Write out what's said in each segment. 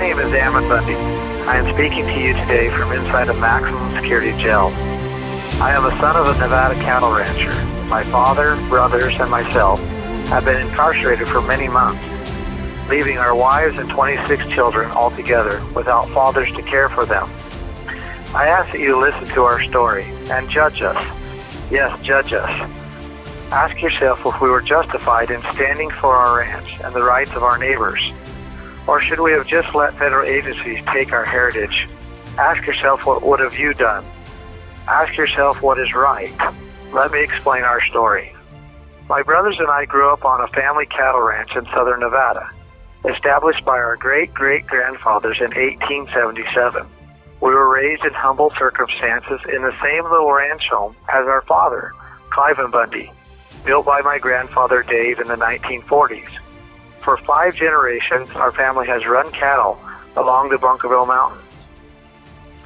name is Gavin BUNDY. I am speaking to you today from inside a maximum security jail. I am a son of a Nevada cattle rancher. My father, brothers, and myself have been incarcerated for many months, leaving our wives and 26 children altogether without fathers to care for them. I ask that you listen to our story and judge us. Yes, judge us. Ask yourself if we were justified in standing for our ranch and the rights of our neighbors. Or should we have just let federal agencies take our heritage? Ask yourself, what would have you done? Ask yourself what is right. Let me explain our story. My brothers and I grew up on a family cattle ranch in southern Nevada, established by our great-great-grandfathers in 1877. We were raised in humble circumstances in the same little ranch home as our father, Gavin BUNDY, built by my grandfather Dave in the 1940s. For 5 generations, our family has run cattle along the Bunkerville Mountains.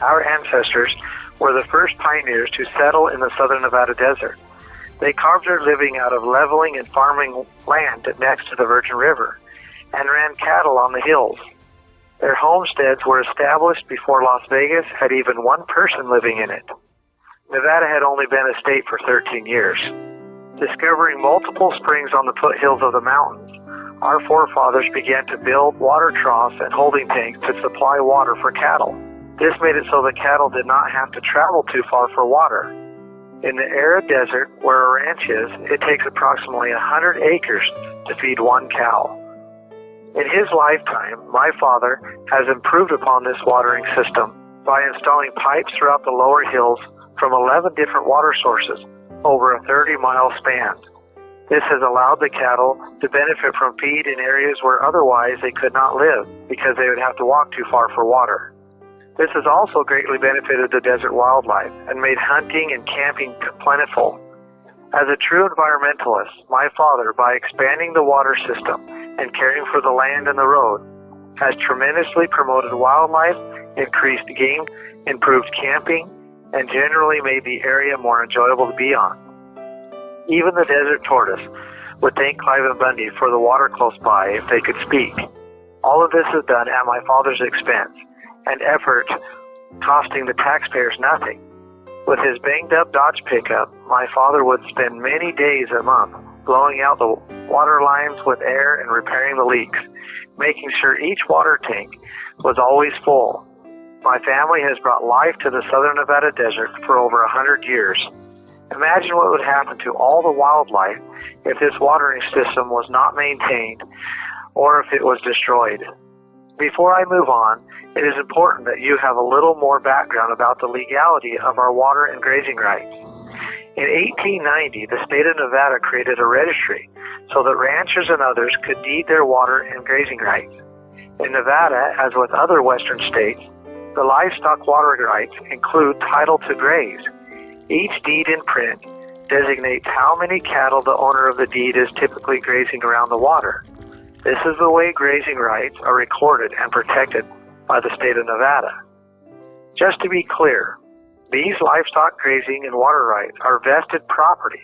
Our ancestors were the first pioneers to settle in the southern Nevada desert. They carved their living out of leveling and farming land next to the Virgin River and ran cattle on the hills. Their homesteads were established before Las Vegas had even one person living in it. Nevada had only been a state for 13 years. Discovering multiple springs on the foothills of the mountains, our forefathers began to build water troughs and holding tanks to supply water for cattle. This made it so the cattle did not have to travel too far for water. In the arid desert where a ranch is, it takes approximately 100 acres to feed one cow. In his lifetime, my father has improved upon this watering system by installing pipes throughout the lower hills from 11 different water sources over a 30-mile span. This has allowed the cattle to benefit from feed in areas where otherwise they could not live because they would have to walk too far for water. This has also greatly benefited the desert wildlife and made hunting and camping plentiful. As a true environmentalist, my father, by expanding the water system and caring for the land and the road, has tremendously promoted wildlife, increased game, improved camping, and generally made the area more enjoyable to be on. Even the desert tortoise would thank Gavin BUNDY for the water close by if they could speak. All of this is done at my father's expense and effort, costing the taxpayers nothing. With his banged-up Dodge pickup, my father would spend many days a month blowing out the water lines with air and repairing the leaks, making sure each water tank was always full. My family has brought life to the southern Nevada desert for over 100 years. Imagine what would happen to all the wildlife if this watering system was not maintained or if it was destroyed. Before I move on, it is important that you have a little more background about the legality of our water and grazing rights. In 1890, the state of Nevada created a registry so that ranchers and others could deed their water and grazing rights. In Nevada, as with other western states, the livestock water rights include title to graze. Each deed in print designates how many cattle the owner of the deed is typically grazing around the water. This is the way grazing rights are recorded and protected by the state of Nevada. Just to be clear, these livestock grazing and water rights are vested property,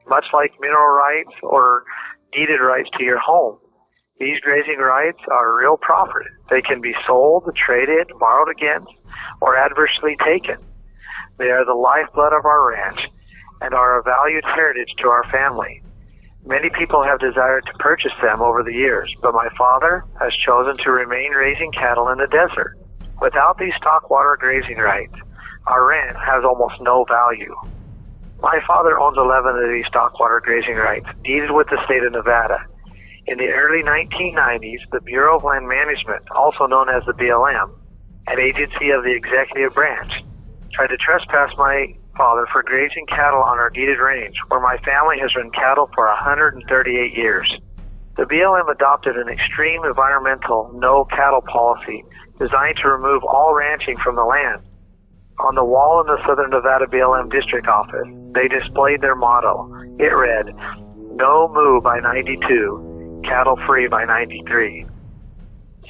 much like mineral rights or deeded rights to your home. These grazing rights are real property. They can be sold, traded, borrowed against, or adversely taken. They are the lifeblood of our ranch and are a valued heritage to our family. Many people have desired to purchase them over the years, but my father has chosen to remain raising cattle in the desert. Without these stock water grazing rights, our ranch has almost no value. My father owns 11 of these stock water grazing rights, deeded with the state of Nevada. In the early 1990s, the Bureau of Land Management, also known as the BLM, an agency of the executive branch, tried to trespass my father for grazing cattle on our deeded range, where my family has run cattle for 138 years. The BLM adopted an extreme environmental no-cattle policy designed to remove all ranching from the land. On the wall in the Southern Nevada BLM district office, they displayed their motto. It read, "No moo by 92, cattle free by 93.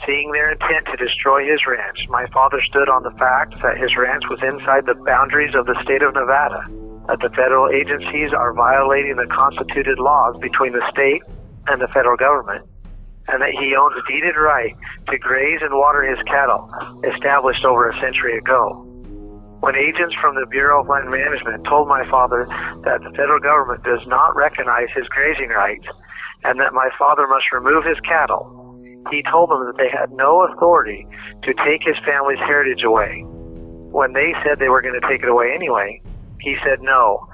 Seeing their intent to destroy his ranch, my father stood on the fact that his ranch was inside the boundaries of the state of Nevada, that the federal agencies are violating the constituted laws between the state and the federal government, and that he owns a deeded right to graze and water his cattle, established over a century ago. When agents from the Bureau of Land Management told my father that the federal government does not recognize his grazing rights and that my father must remove his cattle, he told them that they had no authority to take his family's heritage away. When they said they were going to take it away anyway, he said no,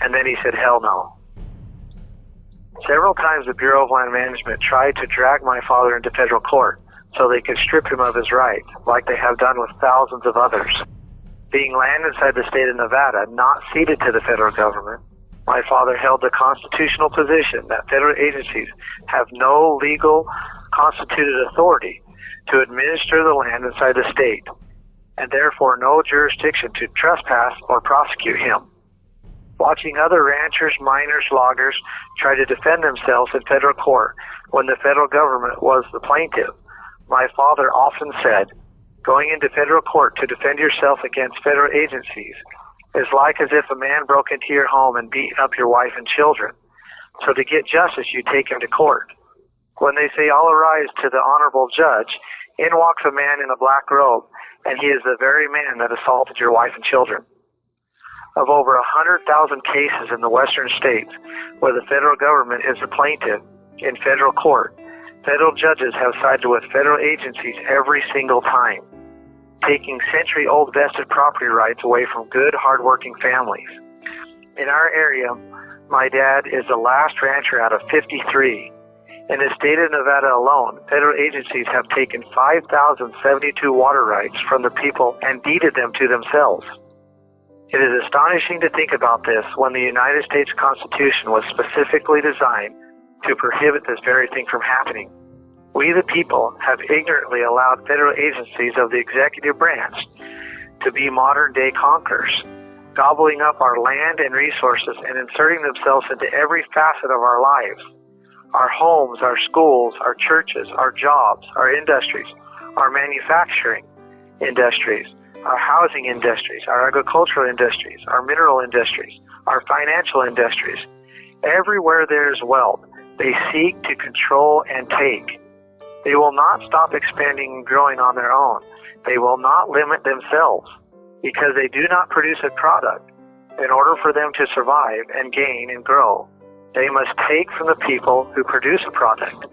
and then he said hell no. Several times the Bureau of Land Management tried to drag my father into federal court so they could strip him of his rights, like they have done with thousands of others. Being land inside the state of Nevada, not ceded to the federal government, my father held the constitutional position that federal agencies have no legal constituted authority to administer the land inside the state, and therefore no jurisdiction to trespass or prosecute him. Watching other ranchers, miners, loggers try to defend themselves in federal court when the federal government was the plaintiff, my father often said, going into federal court to defend yourself against federal agencies is like as if a man broke into your home and beat up your wife and children. So to get justice, you take him to court. When they say all arise to the honorable judge, in walks a man in a black robe, and he is the very man that assaulted your wife and children. Of over 100,000 cases in the western states where the federal government is the plaintiff in federal court, federal judges have sided with federal agencies every single time, taking century-old vested property rights away from good, hard-working families. In our area, my dad is the last rancher out of 53. In the state of Nevada alone, federal agencies have taken 5,072 water rights from the people and deeded them to themselves. It is astonishing to think about this when the United States Constitution was specifically designed to prohibit this very thing from happening. We, the people, have ignorantly allowed federal agencies of the executive branch to be modern-day conquerors, gobbling up our land and resources and inserting themselves into every facet of our lives. Our homes, our schools, our churches, our jobs, our industries, our manufacturing industries, our housing industries, our agricultural industries, our mineral industries, our financial industries. Everywhere there is wealth, they seek to control and take. They will not stop expanding and growing on their own. They will not limit themselves because they do not produce a product. In order for them to survive and gain and grow, they must take from the people who produce a product.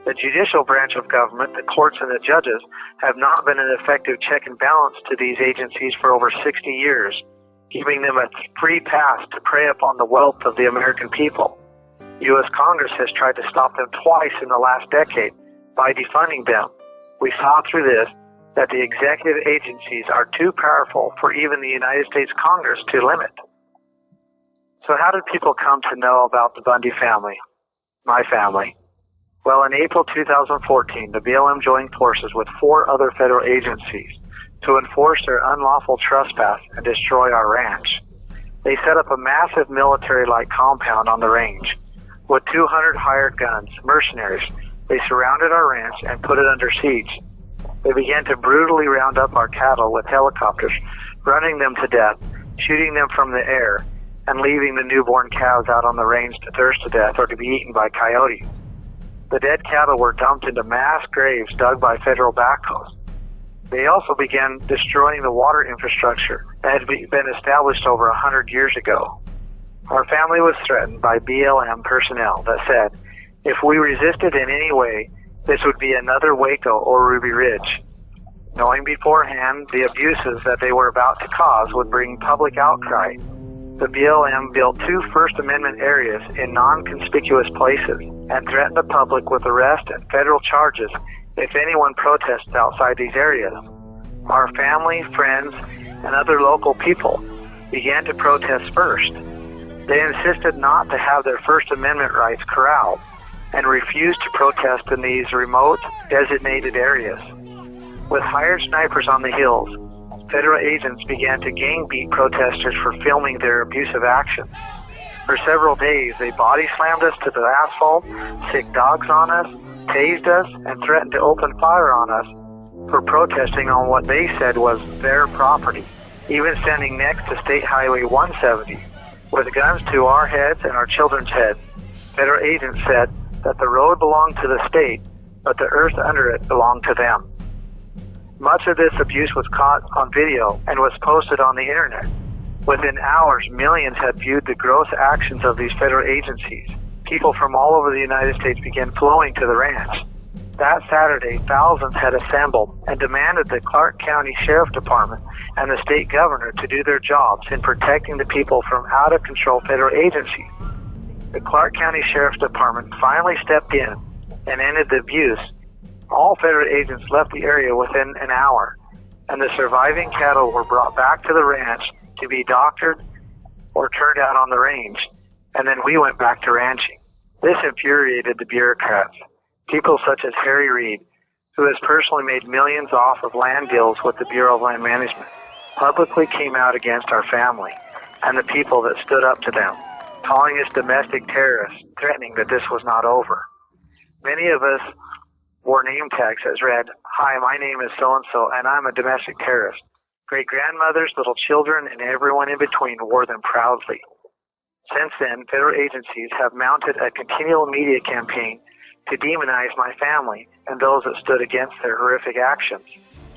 The judicial branch of government, the courts and the judges, have not been an effective check and balance to these agencies for over 60 years, giving them a free pass to prey upon the wealth of the American people. U.S. Congress has tried to stop them twice in the last decade by defunding them. We saw through this that the executive agencies are too powerful for even the United States Congress to limit. So how did people come to know about the Bundy family, my family? Well, in April 2014, the BLM joined forces with 4 other federal agencies to enforce their unlawful trespass and destroy our ranch. They set up a massive military-like compound on the range. With 200 hired guns, mercenaries, they surrounded our ranch and put it under siege. They began to brutally round up our cattle with helicopters, running them to death, shooting them from the air, and leaving the newborn calves out on the range to thirst to death or to be eaten by coyotes. The dead cattle were dumped into mass graves dug by federal backhoes. They also began destroying the water infrastructure that had been established over 100 years ago. Our family was threatened by BLM personnel that said, if we resisted in any way, this would be another Waco or Ruby Ridge. Knowing beforehand the abuses that they were about to cause would bring public outcry, the BLM built 2 First Amendment areas in non-conspicuous places and threatened the public with arrest and federal charges if anyone protests outside these areas. Our family, friends, and other local people began to protest first. They insisted not to have their First Amendment rights corralled and refused to protest in these remote, designated areas. With hired snipers on the hills, federal agents began to gang beat protesters for filming their abusive actions. For several days, they body slammed us to the asphalt, sicked dogs on us, tased us, and threatened to open fire on us for protesting on what they said was their property, even standing next to State Highway 170 with guns to our heads and our children's heads. Federal agents said that the road belonged to the state but the earth under it belonged to them. Much of this abuse was caught on video and was posted on the internet. Within hours, millions had viewed the gross actions of these federal agencies. People from all over the United States began flowing to the ranch. That Saturday, thousands had assembled and demanded the Clark County Sheriff Department and the state governor to do their jobs in protecting the people from out-of-control federal agencies. The Clark County Sheriff's Department finally stepped in and ended the abuse. All federal agents left the area within an hour, and the surviving cattle were brought back to the ranch to be doctored or turned out on the range, and then we went back to ranching. This infuriated the bureaucrats. People such as Harry Reid, who has personally made millions off of land deals with the Bureau of Land Management, publicly came out against our family and the people that stood up to them, calling us domestic terrorists, threatening that this was not over. Many of us wore name tags that read, "Hi, my name is so-and-so, and I'm a domestic terrorist." Great-grandmothers, little children, and everyone in between wore them proudly. Since then, federal agencies have mounted a continual media campaign to demonize my family and those that stood against their horrific actions.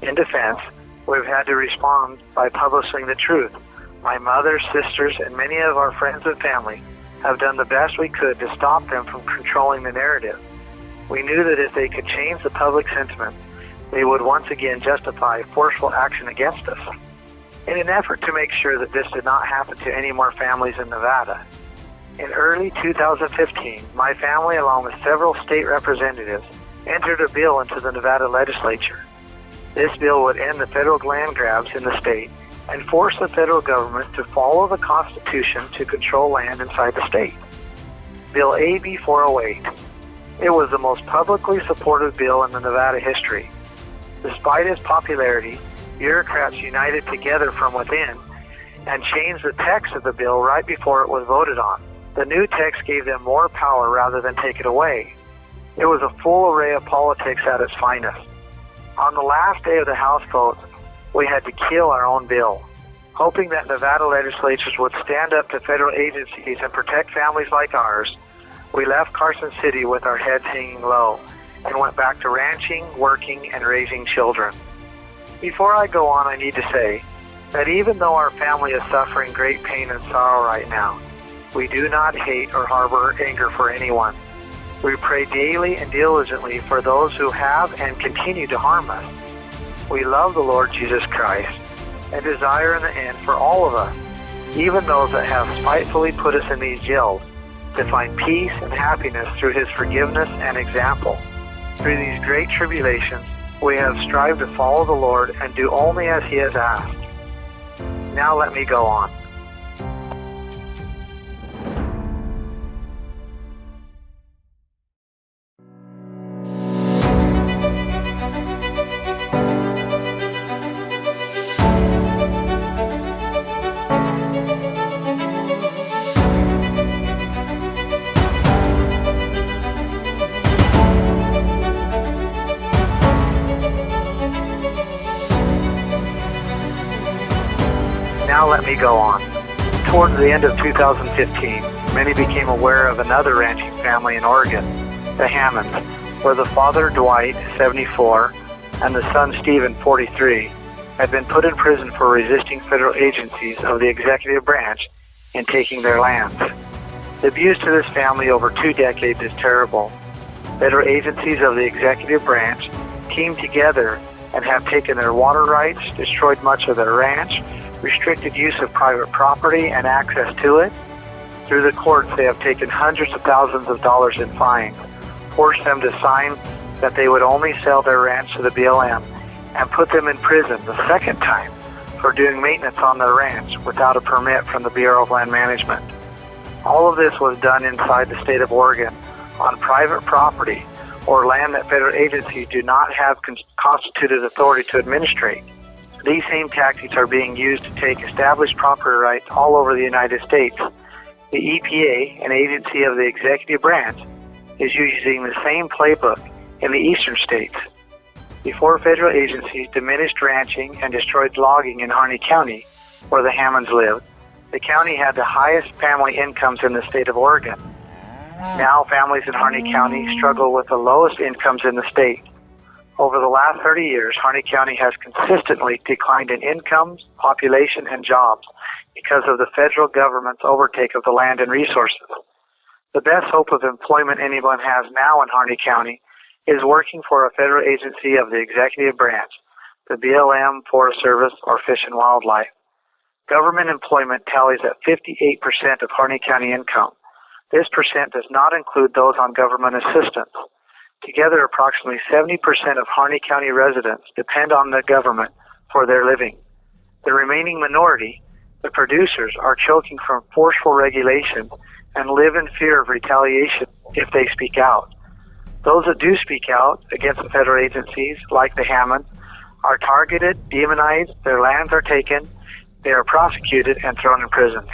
In defense, we've had to respond by publishing the truth. My mother, sisters, and many of our friends and family have done the best we could to stop them from controlling the narrative. We knew that if they could change the public sentiment, they would once again justify forceful action against us. In an effort to make sure that this did not happen to any more families in Nevada, in early 2015, my family, along with several state representatives, entered a bill into the Nevada legislature. This bill would end the federal land grabs in the state and force the federal government to follow the Constitution to control land inside the state. Bill AB 408. It was the most publicly supported bill in the Nevada history. Despite its popularity, bureaucrats united together from within and changed the text of the bill right before it was voted on. The new text gave them more power rather than take it away. It was a full array of politics at its finest. On the last day of the House vote, we had to kill our own bill. Hoping that Nevada legislatures would stand up to federal agencies and protect families like ours, we left Carson City with our heads hanging low and went back to ranching, working, and raising children. Before I go on, I need to say that even though our family is suffering great pain and sorrow right now, we do not hate or harbor anger for anyone. We pray daily and diligently for those who have and continue to harm us. We love the Lord Jesus Christ and desire in the end for all of us, even those that have spitefully put us in these jails, to find peace and happiness through His forgiveness and example. Through these great tribulations, we have strived to follow the Lord and do only as He has asked. Now let me go on. Now let me go on. Towards the end of 2015, many became aware of another ranching family in Oregon, the Hammonds, where the father, Dwight, 74, and the son, Stephen, 43, had been put in prison for resisting federal agencies of the executive branch in taking their lands. The abuse to this family over 2 decades is terrible. Federal agencies of the executive branch teamed together and have taken their water rights, destroyed much of their ranch, restricted use of private property and access to it. Through the courts, they have taken hundreds of thousands of dollars in fines, forced them to sign that they would only sell their ranch to the BLM, and put them in prison the second time for doing maintenance on their ranch without a permit from the Bureau of Land Management. All of this was done inside the state of Oregon on private property or land that federal agencies do not have constituted authority to administrate. These same tactics are being used to take established property rights all over the United States. The EPA, an agency of the executive branch, is using the same playbook in the eastern states. Before federal agencies diminished ranching and destroyed logging in Harney County, where the Hammonds lived, the county had the highest family incomes in the state of Oregon. Now families in Harney County struggle with the lowest incomes in the state. Over the last 30 years, Harney County has consistently declined in incomes, population, and jobs because of the federal government's overtake of the land and resources. The best hope of employment anyone has now in Harney County is working for a federal agency of the executive branch, the BLM, Forest Service, or Fish and Wildlife. Government employment tallies at 58% of Harney County income. This percent does not include those on government assistance. Together, approximately 70% of Harney County residents depend on the government for their living. The remaining minority, the producers, are choking from forceful regulation and live in fear of retaliation if they speak out. Those that do speak out against the federal agencies, like the Hammonds, are targeted, demonized, their lands are taken, they are prosecuted and thrown in prison.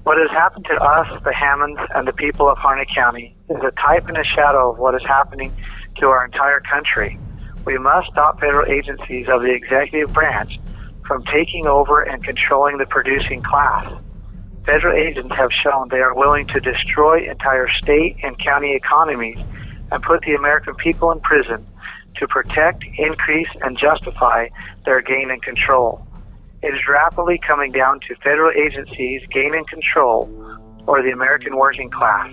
What has happened to us, the Hammonds, and the people of Harney County is a type and a shadow of what is happening to our entire country. We must stop federal agencies of the executive branch from taking over and controlling the producing class. Federal agents have shown they are willing to destroy entire state and county economies and put the American people in prison to protect, increase, and justify their gain and control. It is rapidly coming down to federal agencies gaining control or the American working class.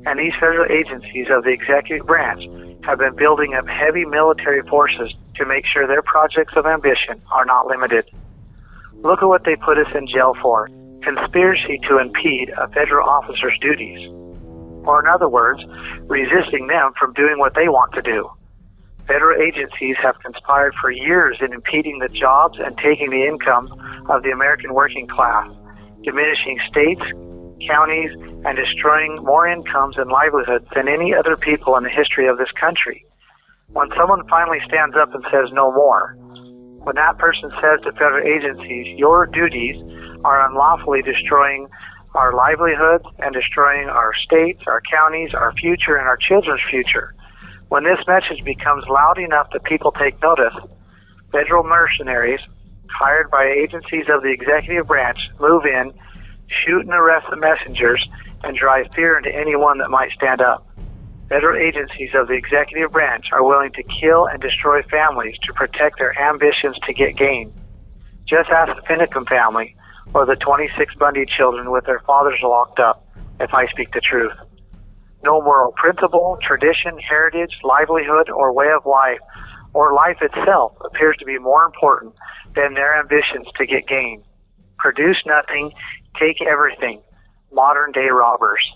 And these federal agencies of the executive branch have been building up heavy military forces to make sure their projects of ambition are not limited. Look at what they put us in jail for: conspiracy to impede a federal officer's duties. Or in other words, resisting them from doing what they want to do. Federal agencies have conspired for years in impeding the jobs and taking the incomes of the American working class, diminishing states, counties, and destroying more incomes and livelihoods than any other people in the history of this country. When someone finally stands up and says no more, when that person says to federal agencies, your duties are unlawfully destroying our livelihoods and destroying our states, our counties, our future, and our children's future, when this message becomes loud enough that people take notice, federal mercenaries hired by agencies of the executive branch move in, shoot and arrest the messengers, and drive fear into anyone that might stand up. Federal agencies of the executive branch are willing to kill and destroy families to protect their ambitions to get gain. Just ask the Finicum family or the 26 Bundy children with their fathers locked up, if I speak the truth. No moral principle, tradition, heritage, livelihood, or way of life, or life itself appears to be more important than their ambitions to get gain. Produce nothing, take everything. Modern-day robbers.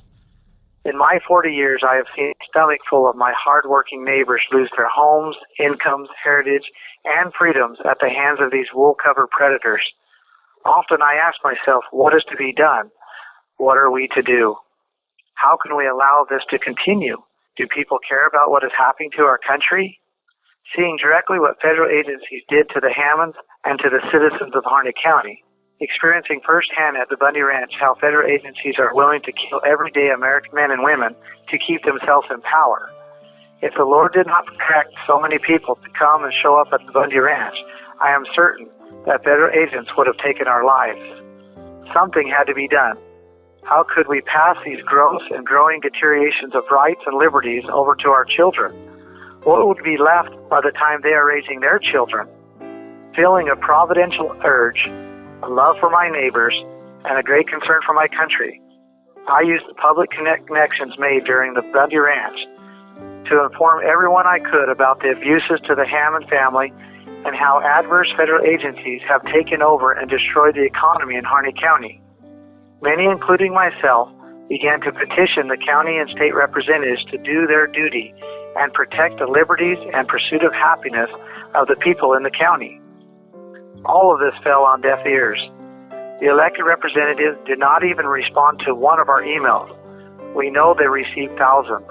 In my 40 years, I have seen a stomach full of my hard-working neighbors lose their homes, incomes, heritage, and freedoms at the hands of these wool-covered predators. Often I ask myself, what is to be done? What are we to do? How can we allow this to continue? Do people care about what is happening to our country? Seeing directly what federal agencies did to the Hammonds and to the citizens of Harney County, experiencing firsthand at the Bundy Ranch how federal agencies are willing to kill everyday American men and women to keep themselves in power. If the Lord did not protect so many people to come and show up at the Bundy Ranch, I am certain that federal agents would have taken our lives. Something had to be done. How could we pass these gross and growing deteriorations of rights and liberties over to our children? What would be left by the time they are raising their children? Feeling a providential urge, a love for my neighbors, and a great concern for my country, I used the public connections made during the Bundy Ranch to inform everyone I could about the abuses to the Hammond family and how adverse federal agencies have taken over and destroyed the economy in Harney County. Many, including myself, began to petition the county and state representatives to do their duty and protect the liberties and pursuit of happiness of the people in the county. All of this fell on deaf ears. The elected representatives did not even respond to one of our emails. We know they received thousands.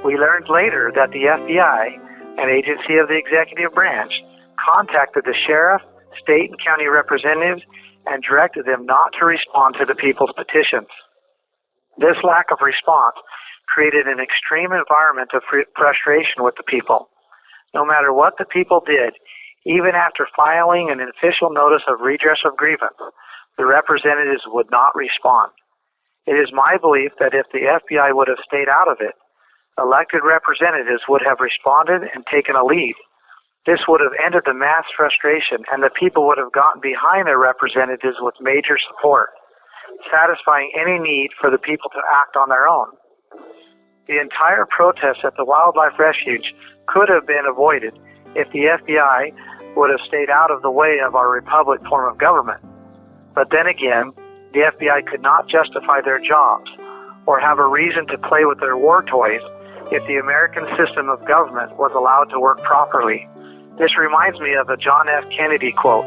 We learned later that the FBI, an agency of the executive branch, contacted the sheriff, state and county representatives, and directed them not to respond to the people's petitions. This lack of response created an extreme environment of frustration with the people. No matter what the people did, even after filing an official notice of redress of grievance, the representatives would not respond. It is my belief that if the FBI would have stayed out of it, elected representatives would have responded and taken a lead. This would have ended the mass frustration, and the people would have gotten behind their representatives with major support, satisfying any need for the people to act on their own. The entire protest at the wildlife refuge could have been avoided if the FBI would have stayed out of the way of our republic form of government. But then again, the FBI could not justify their jobs or have a reason to play with their war toys if the American system of government was allowed to work properly. This reminds me of a John F. Kennedy quote,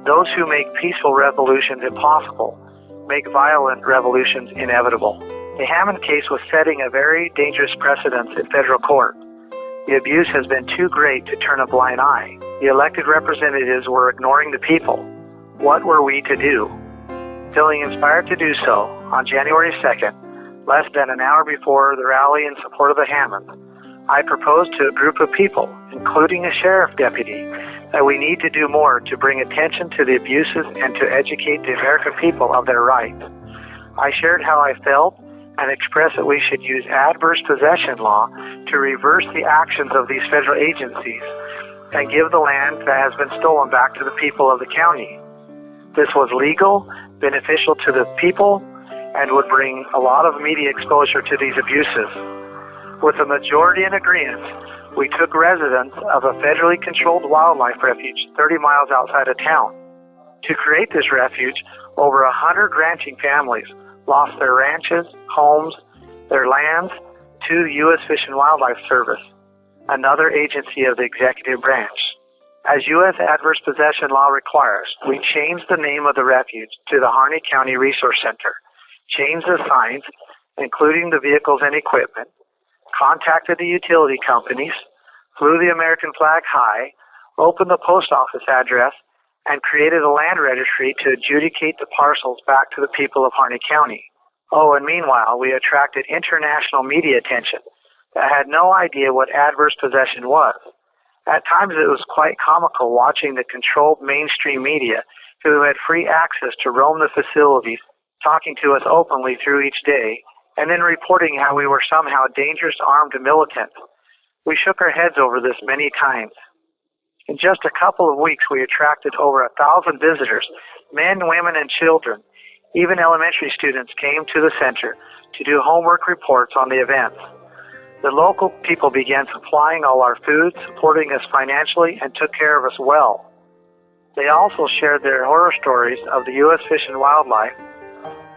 "Those who make peaceful revolutions impossible make violent revolutions inevitable." The Hammond case was setting a very dangerous precedent in federal court. The abuse has been too great to turn a blind eye. The elected representatives were ignoring the people. What were we to do? Feeling inspired to do so, on January 2nd, less than an hour before the rally in support of the Hammonds, I proposed to a group of people, including a sheriff deputy, that we need to do more to bring attention to the abuses and to educate the American people of their rights. I shared how I felt and expressed that we should use adverse possession law to reverse the actions of these federal agencies and give the land that has been stolen back to the people of the county. This was legal, beneficial to the people, and would bring a lot of media exposure to these abuses. With a majority in agreement, we took residents of a federally controlled wildlife refuge 30 miles outside of town. To create this refuge, over 100 ranching families lost their ranches, homes, their lands to the U.S. Fish and Wildlife Service, another agency of the executive branch. As U.S. adverse possession law requires, we changed the name of the refuge to the Harney County Resource Center, changed the signs, including the vehicles and equipment, contacted the utility companies, flew the American flag high, opened the post office address, and created a land registry to adjudicate the parcels back to the people of Harney County. Oh, and meanwhile, we attracted international media attention that had no idea what adverse possession was. At times it was quite comical watching the controlled mainstream media who had free access to roam the facilities, talking to us openly through each day, and then reporting how we were somehow dangerous armed militants. We shook our heads over this many times. In just a couple of weeks, we attracted over 1,000 visitors, men, women, and children. Even elementary students came to the center to do homework reports on the events. The local people began supplying all our food, supporting us financially, and took care of us well. They also shared their horror stories of the U.S. Fish and Wildlife,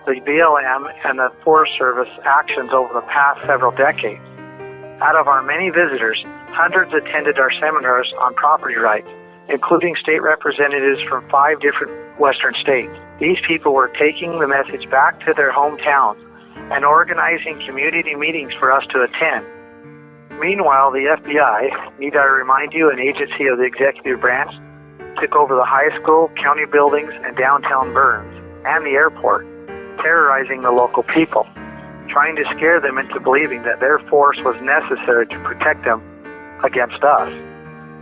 the BLM, and the Forest Service actions over the past several decades. Out of our many visitors, hundreds attended our seminars on property rights, including state representatives from 5 different western states. These people were taking the message back to their hometowns and organizing community meetings for us to attend. Meanwhile, the FBI, need I remind you, an agency of the executive branch, took over the high school, county buildings, and downtown Burns, and the airport, terrorizing the local people, trying to scare them into believing that their force was necessary to protect them against us.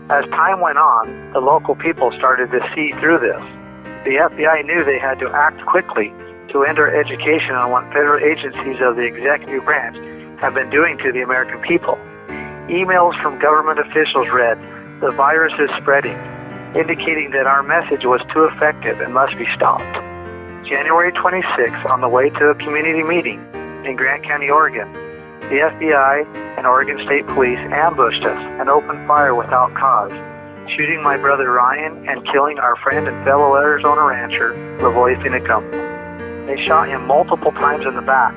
As time went on, the local people started to see through this. The FBI knew they had to act quickly to end our education on what federal agencies of the executive branch have been doing to the American people. Emails from government officials read, "The virus is spreading," indicating that our message was too effective and must be stopped. January 26th, on the way to a community meeting in Grant County, Oregon, the FBI and Oregon State Police ambushed us and opened fire without cause, shooting my brother Ryan and killing our friend and fellow Arizona rancher, Lavoy Finicum. They shot him multiple times in the back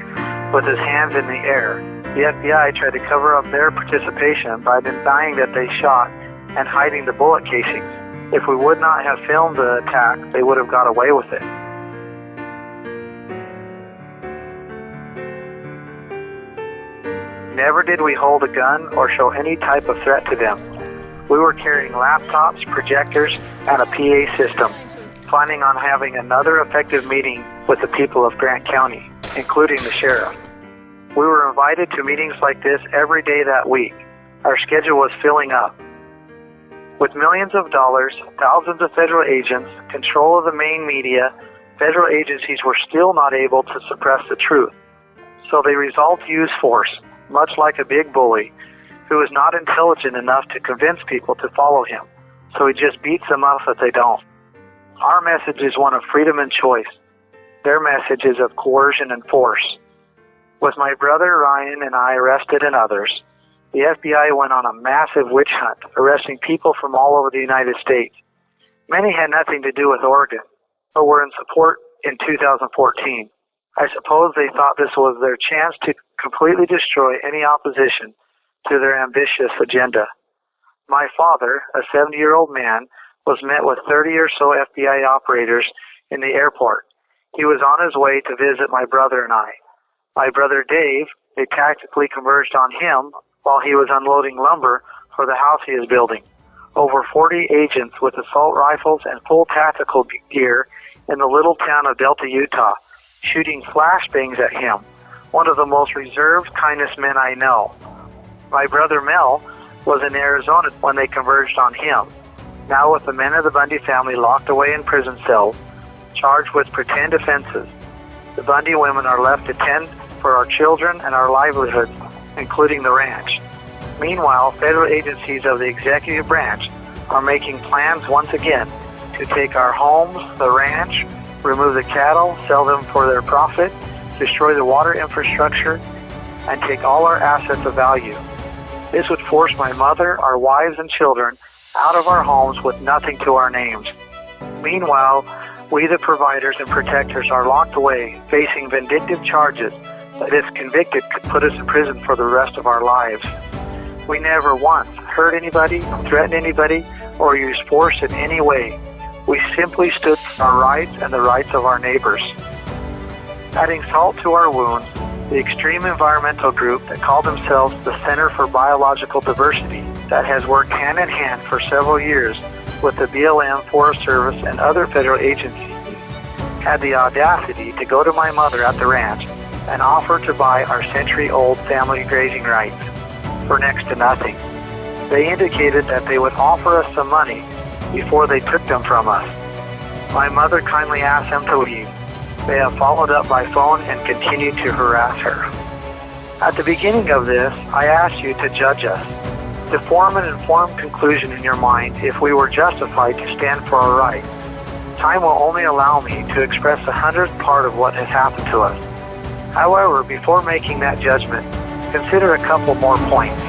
with his hands in the air. The FBI tried to cover up their participation by denying that they shot and hiding the bullet casings. If we would not have filmed the attack, they would have got away with it. Never did we hold a gun or show any type of threat to them. We were carrying laptops, projectors, and a PA system, planning on having another effective meeting with the people of Grant County, including the sheriff. We were invited to meetings like this every day that week. Our schedule was filling up. With millions of dollars, thousands of federal agents, control of the main media, federal agencies were still not able to suppress the truth. So they resolved to use force, much like a big bully who is not intelligent enough to convince people to follow him. So he just beats them up if they don't. Our message is one of freedom and choice. Their message is of coercion and force. With my brother Ryan and I arrested and others, the FBI went on a massive witch hunt, arresting people from all over the United States. Many had nothing to do with Oregon, but were in support in 2014. I suppose they thought this was their chance to completely destroy any opposition to their ambitious agenda. My father, a 70-year-old man, was met with 30 or so FBI operators in the airport. He was on his way to visit my brother and I. My brother Dave, they tactically converged on him while he was unloading lumber for the house he is building. Over 40 agents with assault rifles and full tactical gear in the little town of Delta, Utah, shooting flashbangs at him, one of the most reserved, kindest men I know. My brother Mel was in Arizona when they converged on him. Now with the men of the Bundy family locked away in prison cells, charged with pretend offenses, the Bundy women are left to tend for our children and our livelihoods, including the ranch. Meanwhile, federal agencies of the executive branch are making plans once again to take our homes, the ranch, remove the cattle, sell them for their profit, destroy the water infrastructure, and take all our assets of value. This would force my mother, our wives, and children out of our homes with nothing to our names. Meanwhile, we, the providers and protectors, are locked away, facing vindictive charges that, if convicted, could put us in prison for the rest of our lives. We never once hurt anybody, threatened anybody, or used force in any way. We simply stood for our rights and the rights of our neighbors. Adding salt to our wounds, the extreme environmental group that called themselves the Center for Biological Diversity, that has worked hand in hand for several years with the BLM, Forest Service, and other federal agencies, had the audacity to go to my mother at the ranch and offer to buy our century-old family grazing rights for next to nothing. They indicated that they would offer us some money before they took them from us. My mother kindly asked them to leave. They have followed up by phone and continued to harass her. At the beginning of this, I asked you to judge us, to form an informed conclusion in your mind if we were justified to stand for our rights. Time will only allow me to express 100th part of what has happened to us. However, before making that judgment, consider a couple more points.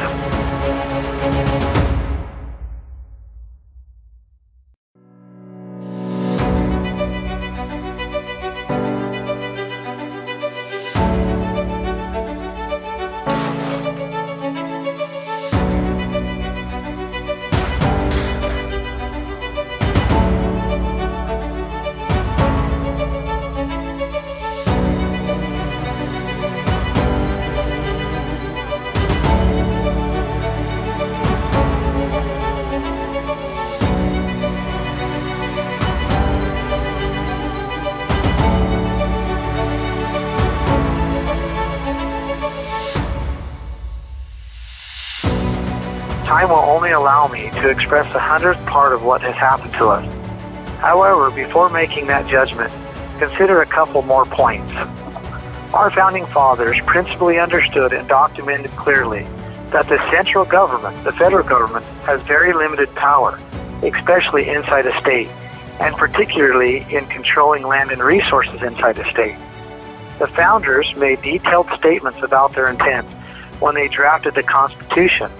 Time will only allow me to express 100th part of what has happened to us. However, before making that judgment, consider a couple more points. Our founding fathers principally understood and documented clearly that the central government, the federal government, has very limited power, especially inside a state, and particularly in controlling land and resources inside a state. The founders made detailed statements about their intent when they drafted the Constitution.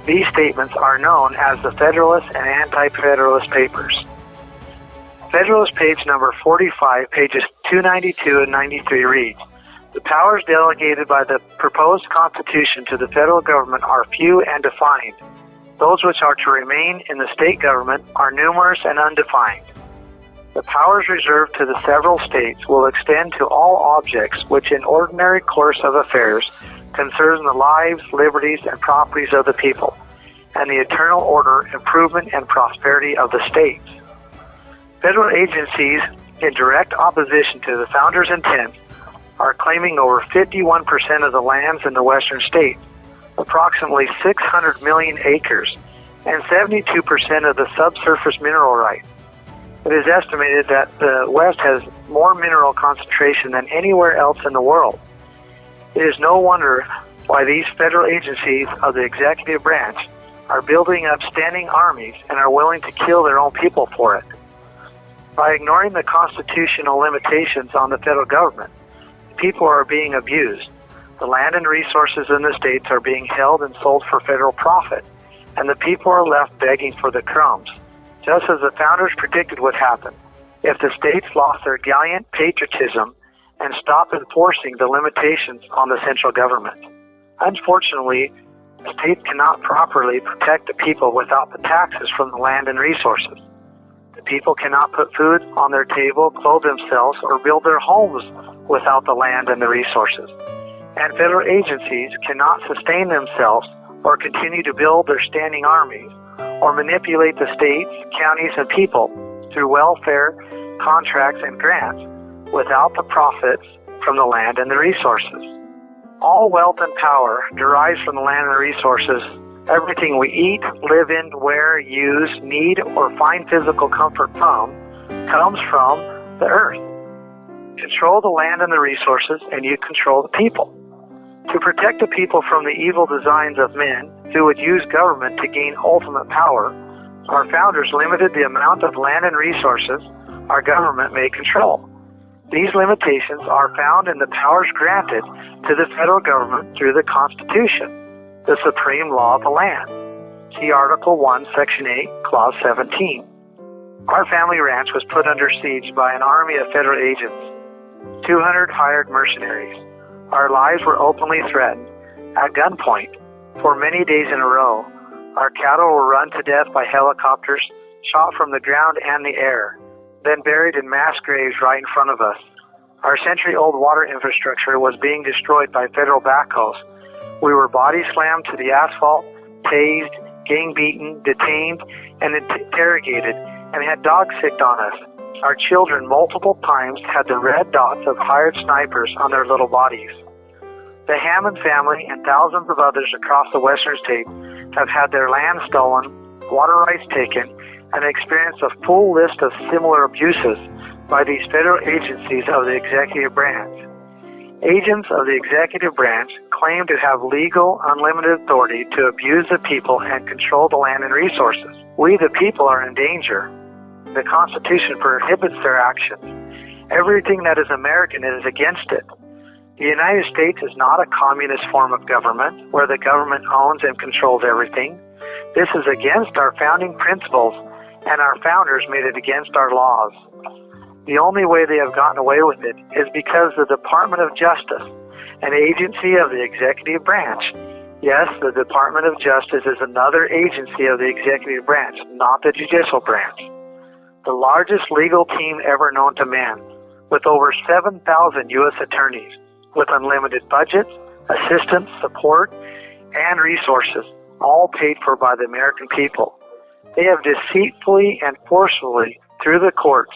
These statements are known as the Federalist and Anti-Federalist Papers. Federalist page number 45, pages 292 and 93 reads, "The powers delegated by the proposed Constitution to the federal government are few and defined. Those which are to remain in the state government are numerous and undefined. The powers reserved to the several states will extend to all objects which in ordinary course of affairs concern the lives, liberties, and properties of the people, and the eternal order, improvement, and prosperity of the states." Federal agencies in direct opposition to the founders' intent are claiming over 51% of the lands in the western states, approximately 600 million acres, and 72% of the subsurface mineral rights. It is estimated that the West has more mineral concentration than anywhere else in the world. It is no wonder why these federal agencies of the executive branch are building up standing armies and are willing to kill their own people for it. By ignoring the constitutional limitations on the federal government, people are being abused. The land and resources in the states are being held and sold for federal profit, and the people are left begging for the crumbs, just as the founders predicted would happen if the states lost their gallant patriotism and stopped enforcing the limitations on the central government. Unfortunately, the states cannot properly protect the people without the taxes from the land and resources. The people cannot put food on their table, clothe themselves, or build their homes without the land and the resources. And federal agencies cannot sustain themselves or continue to build their standing armies or manipulate the states, counties, and people through welfare, contracts, and grants without the profits from the land and the resources. All wealth and power derives from the land and the resources. Everything we eat, live in, wear, use, need, or find physical comfort from comes from the earth. Control the land and the resources, and you control the people. To protect the people from the evil designs of men who would use government to gain ultimate power, our founders limited the amount of land and resources our government may control. These limitations are found in the powers granted to the federal government through the Constitution, the supreme law of the land. See Article 1, Section 8, Clause 17. Our family ranch was put under siege by an army of federal agents, 200 hired mercenaries. Our lives were openly threatened, at gunpoint, for many days in a row. Our cattle were run to death by helicopters, shot from the ground and the air, then buried in mass graves right in front of us. Our century-old water infrastructure was being destroyed by federal backhoes. We were body slammed to the asphalt, tased, gang beaten, detained, and interrogated, and had dogs sicked on us. Our children multiple times had the red dots of hired snipers on their little bodies. The Hammond family and thousands of others across the western states have had their land stolen, water rights taken, and experienced a full list of similar abuses by these federal agencies of the executive branch. Agents of the executive branch claim to have legal, unlimited authority to abuse the people and control the land and resources. We, the people, are in danger. The Constitution prohibits their actions. Everything that is American is against it. The United States is not a communist form of government where the government owns and controls everything. This is against our founding principles, and our founders made it against our laws. The only way they have gotten away with it is because the Department of Justice, an agency of the executive branch. Yes, the Department of Justice is another agency of the executive branch, not the judicial branch. The largest legal team ever known to man, with over 7,000 U.S. attorneys, with unlimited budgets, assistance, support, and resources, all paid for by the American people. They have deceitfully and forcefully, through the courts,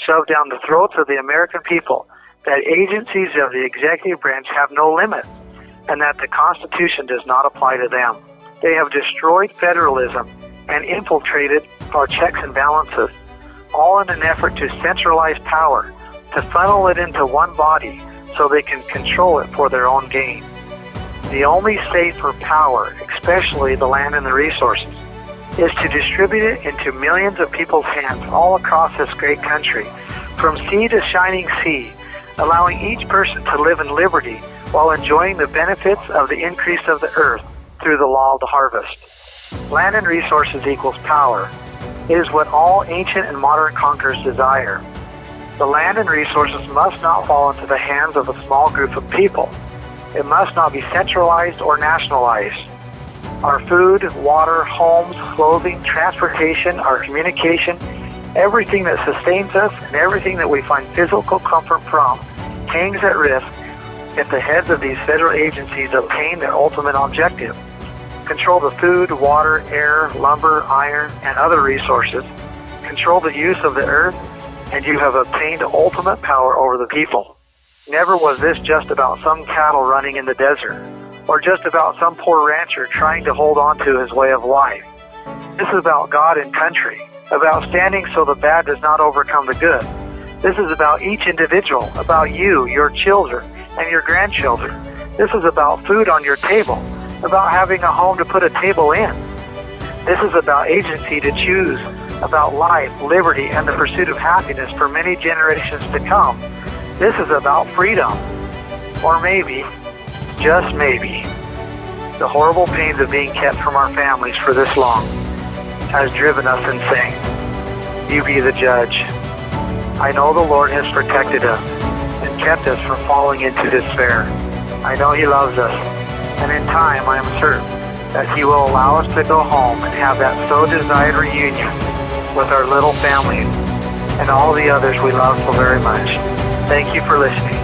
shoved down the throats of the American people that agencies of the executive branch have no limits and that the Constitution does not apply to them. They have destroyed federalism and infiltrated our checks and balances, all in an effort to centralize power, to funnel it into one body so they can control it for their own gain. The only safe for power, especially the land and the resources, is to distribute it into millions of people's hands all across this great country, from sea to shining sea, allowing each person to live in liberty while enjoying the benefits of the increase of the earth through the law of the harvest. Land and resources equals power. It is what all ancient and modern conquerors desire. The land and resources must not fall into the hands of a small group of people. It must not be centralized or nationalized. Our food, water, homes, clothing, transportation, our communication, everything that sustains us and everything that we find physical comfort from hangs at risk if the heads of these federal agencies obtain their ultimate objective. Control the food, water, air, lumber, iron, and other resources. Control the use of the earth, and you have obtained ultimate power over the people. Never was this just about some cattle running in the desert, or just about some poor rancher trying to hold on to his way of life. This is about God and country. about standing so the bad does not overcome the good. This is about each individual, about you, your children, and your grandchildren. This is about food on your table, about having a home to put a table in. This is about agency to choose, about life, liberty, and the pursuit of happiness for many generations to come. This is about freedom. Or maybe, just maybe, the horrible pains of being kept from our families for this long has driven us insane. You be the judge. I know the Lord has protected us and kept us from falling into despair. I know He loves us, and in time I am certain that He will allow us to go home and have that so desired reunion with our little families and all the others we love so very much. Thank you for listening.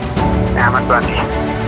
Ammon Bundy.